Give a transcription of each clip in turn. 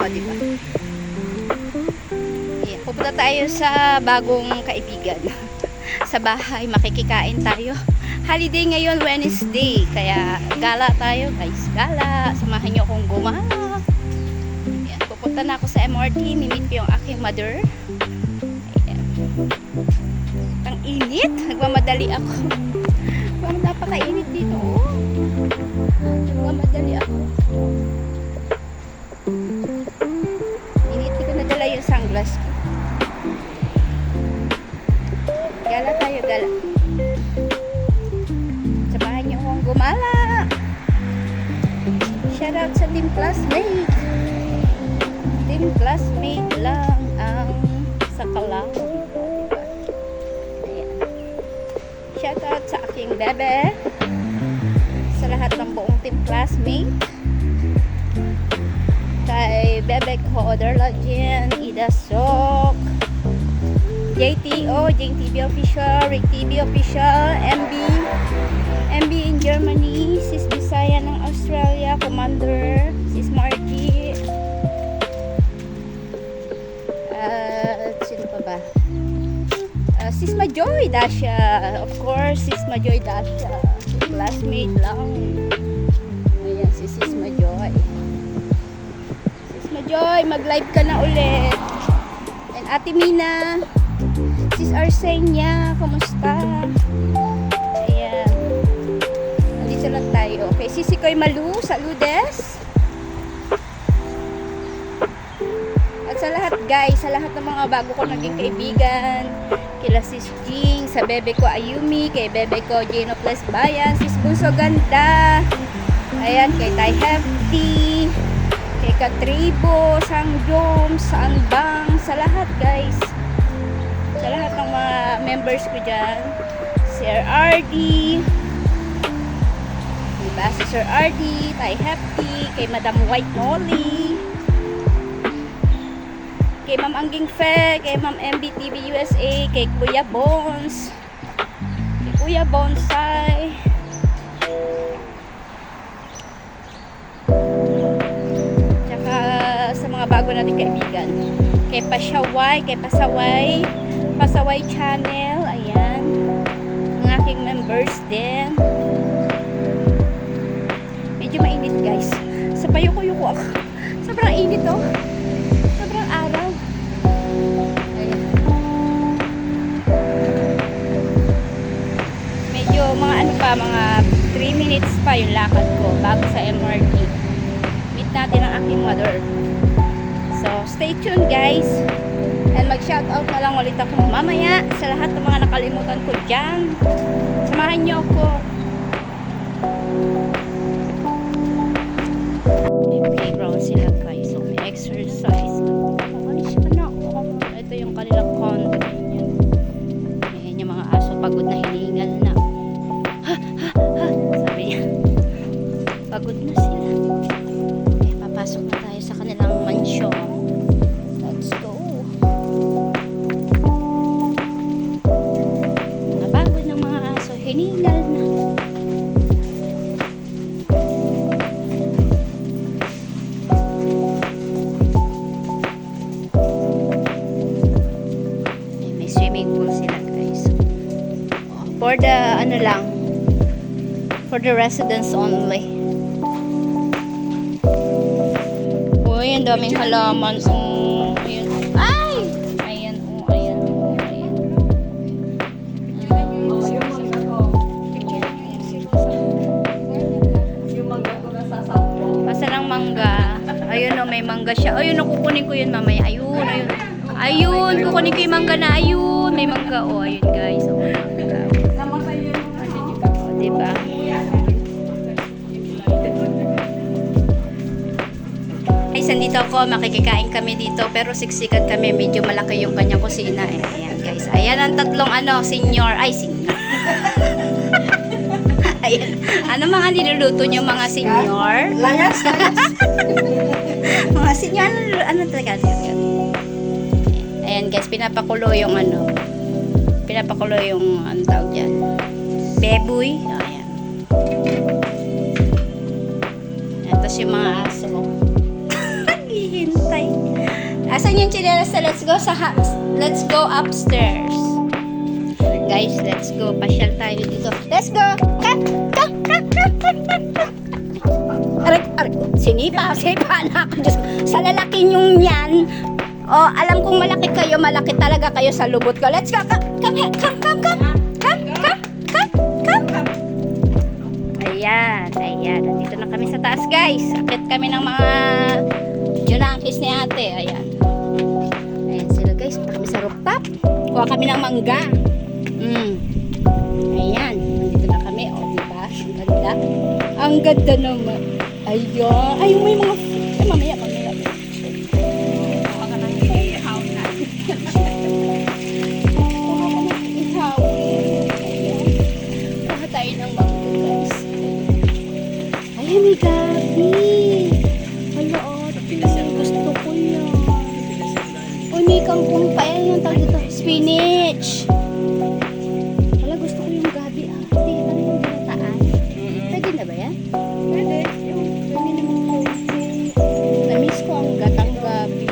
O, diba? Ayan, pupunta tayo sa bagong kaibigan. Sa bahay, makikikain tayo. Holiday ngayon, Wednesday. Kaya, gala tayo, guys. Gala. Samahan nyo akong gumala. Ayan, pupunta na ako sa MRT. Mimit ko yung aking mother. Ayan. Ang init. Nagmamadali ako. Napakainit dito. Nagmamadali ako. Hindi ko nadala yung sunglass ko. Gala tayo, gala. Samahan niyo akong gumala. Shoutout sa team classmate. Team classmate lang ang sa Calao. Ayan. Shoutout sa aking bebe. Sa lahat ng buong team classmate. Kay Bebe ko, Derlagin, Ida Sok, JTO, JTV Official, Rick TV Official, MB in Germany, Sis Bisaya ng Australia, Commander, Sis Margie, sino pa ba? Sis Majoy Dasha, of course, Sis Majoy Dasha, classmate lang. Ayan, si Sis Majoy. Joy, mag-live ka na ulit. And Ate Mina, Sis Arsenia, kamusta? Ayan. Nandito lang tayo. Okay, Sisi Koy Malu, saludes. At sa lahat guys, sa lahat ng mga bago ko naging kaibigan, kila Sis Jing, sa bebe ko Ayumi, kay bebe ko Jeno Plus Bayan, Sis Bunso Ganda, ayan, kay Tay Hefty, kay Katribo, Sang Joms, Anbang, sa lahat guys, sa lahat ng mga members ko dyan, Sir RD, diba? Si Sir RD, Tay Hefty, kay Madam White Nolly, kay Ma'am Angging Fe, kay Ma'am MBTV USA, kay Kuya Bones, kay Kuya Bonsai, bago natin kaibigan. Kay Pasaway, kay Pasaway Channel, ayan. Ang aking members din. Medyo mainit guys. Sa payuko-yuko ako. Sobrang init oh. Sobrang araw. Ayan. Medyo mga ano pa, mga 3 minutes pa yung lakad ko bago sa MRT. Meet natin ang aking mother. So, stay tuned guys. And mag-shoutout na lang ulit ako mamaya sa lahat ng mga nakalimutan ko dyan. Samahan niyo ako. May playground sila guys. So, may exercise. Malis ka na ako. Ito yung kanilang condo. Ayan yung mga aso. Pagod na hiningal na. Ha! Ha! Ha! Sabi niya. Pagod na sila. Okay, papasok na tayo sa kanilang mansyon. Hiningal na. May swimming pool sila guys. For the ano lang, for the residents only. Uy, ang daming halaman. Ayun. Ay! Ayan, ayan, ayan. Mangga. Ayun o, may mangga siya. Ayun o, kukunin ko yun mamaya. Ayun, ayun. Ayun, kukunin ko yung mangga na. Ayun, may mangga. O, ayun guys. O, diba? Ay, sandito ako. Makikikain kami dito. Pero siksikan kami. Medyo malaki yung kanyang kusina. Ayan guys. Ayan ang tatlong ano, senior. Ay, senior. Ayan. Ano mga niluluto nyo mga senior? Layas, layas. Mga senior, ano talaga? Ayan guys, pinapakulo yung ano. Pinapakulo yung ano tawag dyan. Beboy. Ayan. Tapos yung mga aso. Naghihintay. Asan yung chinelas na let's go upstairs. Guys, let's go. Pasyal tayo dito. Let's go! Aray, sinipa na ako. Diyos ko. Sa lalaki nyong yan, alam kong malaki kayo, malaki talaga kayo sa lubot ko. Let's go! Come! Ayan. Nandito na kami sa taas, guys. Akit kami ng mga junakis ni ate. Ayan sila, guys. Punta kami sa rooftop. Kuha kami ng mangga. Ayan. Nandito na kami. Diba? Ang ganda. Ang ganda naman. Ayan. Ay, may mga mamaya. Kuha ka ng ihaw na. Kuha tayo ng mangga, guys. Ayan, may gabi. Hala, gusto ko yan. May kangkong pa. Ayan yung tawag dito. Spinach. Hala, gusto ko yung gabi. Ate, ano yung ginataan? Pwede na ba yan? Pwede. Pwede naman konti. Namiss ko ang gatang gabi.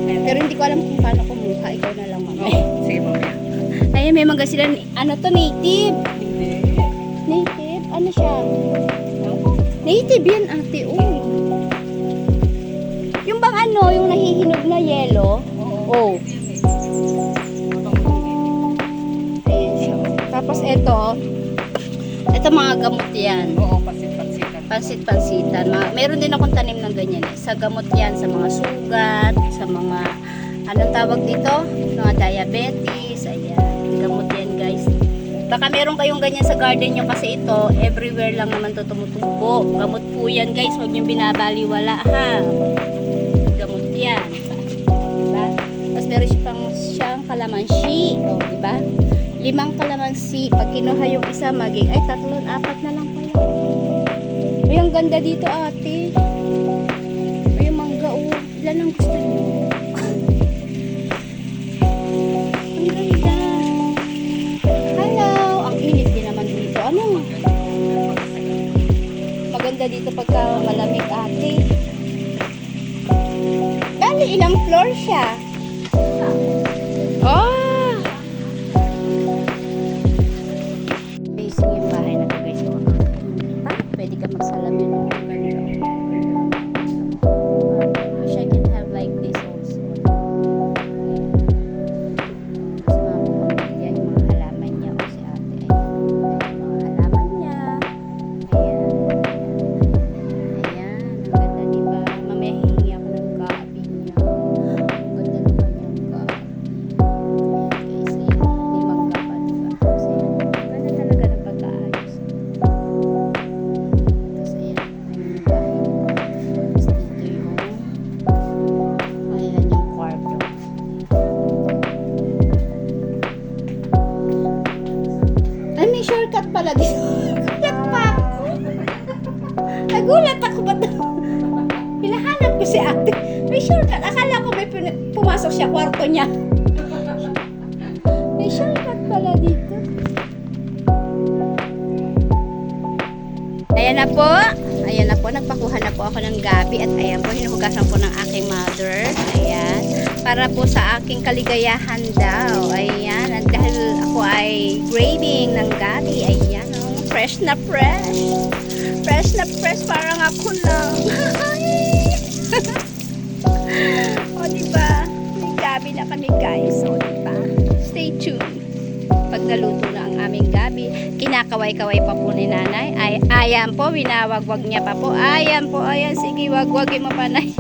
Pero hindi ko alam kung paano kumuha. Ikaw na lang, mama. Sige, mamaya. Ayan, may mga sila. Ano to, native? Native? Ano siya? Native yan, ate. Yung bang ano, yung nahihinog na yelo? Oo. Ayan siya. Tapos ito mga gamot yan. Oo, pansit-pansitan. Pansit-pansitan. Meron din akong tanim ng ganyan eh. Sa gamot yan, sa mga sugat, sa mga, anong tawag dito? Mga diabetes. Ayan. Gamot yan, guys. Baka meron kayong ganyan sa garden nyo kasi ito, everywhere lang naman to tumutubo. Gamot po yan, guys. Huwag nyo binabaliwala, ha? Gamot yan. Diba? Tapos meron siyang kalamansi. O, diba? 5 kalamansi. Pag kinuha yung isa, maging, 3, 4 na lang pala. Ay, ang ganda dito, ate. Ay, yung mangga, ilan ang gusto nyo? Ang ganda. Hello. Ang init din naman dito. Ano? Maganda dito pagka malamig, ate. Bali, ilang floor siya? Amazing yung bahay na ito, guys. Pwede ka magsalamin. Wish I can have like this also. Kasi mga yung mga halaman niya o si ate. Mga halaman niya. Ayan. Ang ganda, diba? Mamaya hihingi ako ng gabi niya. Ang ganda naman yung gabi. Ayan, guys. Ayan. Hindi magkapa, diba? Kasi ganda talaga ng pagkaayos. Tapos ayan. Yung bahay. Tapos dito yung ayan yung kwarto. Ay, may shortcut pala dito. Nagulat pa ako. Nagulat ako ba? Hinahanap ko si ate. May shortcut. Akala ko may pumasok siya kwarto niya. May shortcut pala dito. Ayan na po. Nagpakuha na po ako ng gabi. At ayan po, hinuhugasan po ng aking mother. Ayan. Para po sa aking kaligayahan daw. Ayan. At dahil ako ay craving ng gabi. Ayan. Oh, fresh na fresh. Fresh na fresh. Parang ako lang. O, diba? May gabi na kami, guys. O, diba? Stay tuned. Pag naluto na ang aming gabi, kinakaway-kaway pa po ni nanay. Ayan po, winawagwag niya pa po. Ayan po, ayan. Sige, wagwagin mo pa, nay.